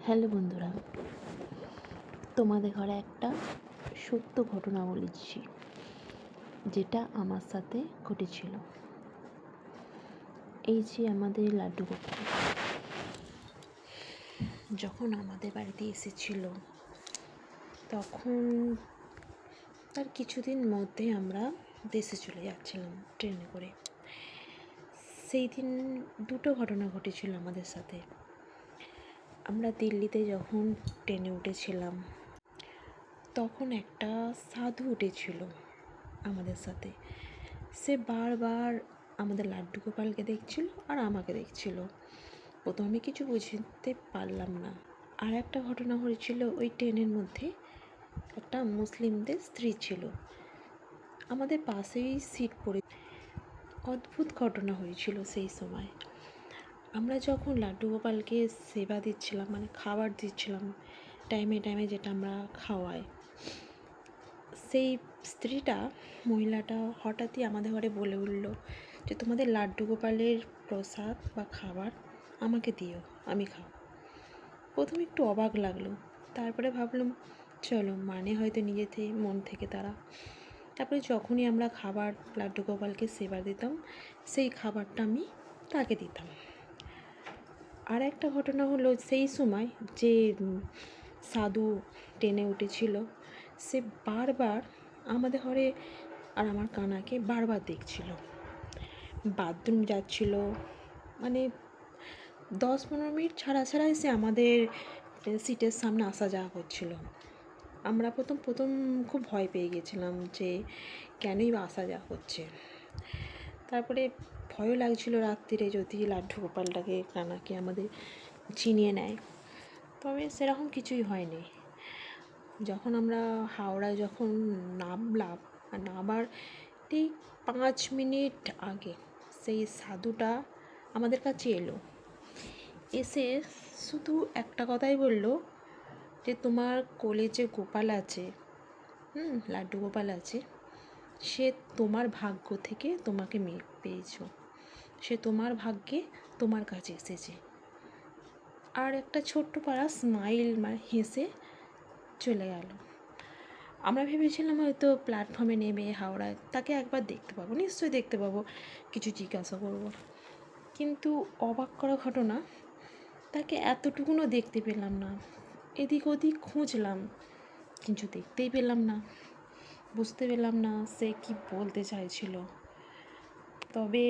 Hello বন্ধুরা, তোমাদের ঘরে একটা সত্য ঘটনা বলেছি, যেটা আমার সাথে ঘটেছিল। এই যে আমাদের লাড্ডু গোপাল যখন আমাদের বাড়িতে এসেছিল, তখন তার কিছুদিন মধ্যে আমরা দেশে চলে যাচ্ছিলাম ট্রেনে করে। সেই দিন দুটো ঘটনা ঘটেছিল আমাদের সাথে। আমরা দিল্লিতে যখন ট্রেনে উঠেছিলাম, তখন একটা সাধু উঠেছিল আমাদের সাথে। সে বারবার আমাদের লাড্ডু গোপালকে দেখছিল আর আমাকে দেখছিল। প্রথমে কিছু বুঝতে পারলাম না। আর একটা ঘটনা হয়েছিল, ওই ট্রেনের মধ্যে একটা মুসলিমদের স্ত্রী ছিল, আমাদের পাশেই সিট পড়ে। অদ্ভুত ঘটনা হয়েছিল সেই সময়। আমরা যখন লাড্ডু গোপালকে সেবা দিচ্ছিলাম, মানে খাবার দিচ্ছিলাম টাইমে টাইমে, যেটা আমরা খাওয়াই, সেই স্ত্রীটা, মহিলাটা হঠাৎই আমাদের ঘরে বলে উঠল যে তোমাদের লাড্ডু গোপালের প্রসাদ বা খাবার আমাকে দিও, আমি খাও। প্রথমে একটু অবাক লাগলো, তারপরে ভাবলাম চলো, মানে হয়তো মন থেকে তারা। তারপরে যখনই আমরা খাবার লাড্ডু গোপালকে সেবা দিতাম, সেই খাবারটা আমি তাকে দিতাম। আর একটা ঘটনা হলো, সেই সময় যে সাধু ট্রেনে উঠেছিল, সে বারবার আমাদের ঘরে আর আমার কানাকে বারবার দেখছিল। বাথরুম যাচ্ছিল, মানে 10-15 মিনিট ছাড়া ছাড়াই সে আমাদের সিটের সামনে আসা যাওয়া করছিল। আমরা প্রথম খুব ভয় পেয়ে গেছিলাম যে কেনই বা আসা যাওয়া করছে। তারপরে ভয়ও লাগছিল রাত্রিরে যদি লাড্ডু গোপালটাকে, কানাকে আমাদের চিনিয়ে নেয়। তবে সেরকম কিছুই হয়নি। যখন আমরা হাওড়ায় যখন নামলাম, আর নামার ঠিক 5 মিনিট আগে সেই সাধুটা আমাদের কাছে এলো। এসে শুধু একটা কথাই বলল যে তোমার কোলে যে গোপাল আছে, লাড্ডু গোপাল আছে, সে তোমার ভাগ্য থেকে তোমাকে পেয়েছো, সে তোমার ভাগ্যে তোমার কাছে এসেছে। আর একটা ছোট্ট পাড়া স্মাইল, মানে হেসে চলে গেল। আমরা ভেবেছিলাম হয়তো প্ল্যাটফর্মে নেমে হাওড়ায় তাকে একবার দেখতে পাবো, নিশ্চয়ই দেখতে পাবো, কিছু জিজ্ঞাসা করব। কিন্তু অবাক করা ঘটনা, তাকে এতটুকুনও দেখতে পেলাম না। এদিক ওদিক খুঁজলাম, কিছু দেখতেই পেলাম না, বুঝতে পেলাম না সে কি বলতে চাইছিল। তবে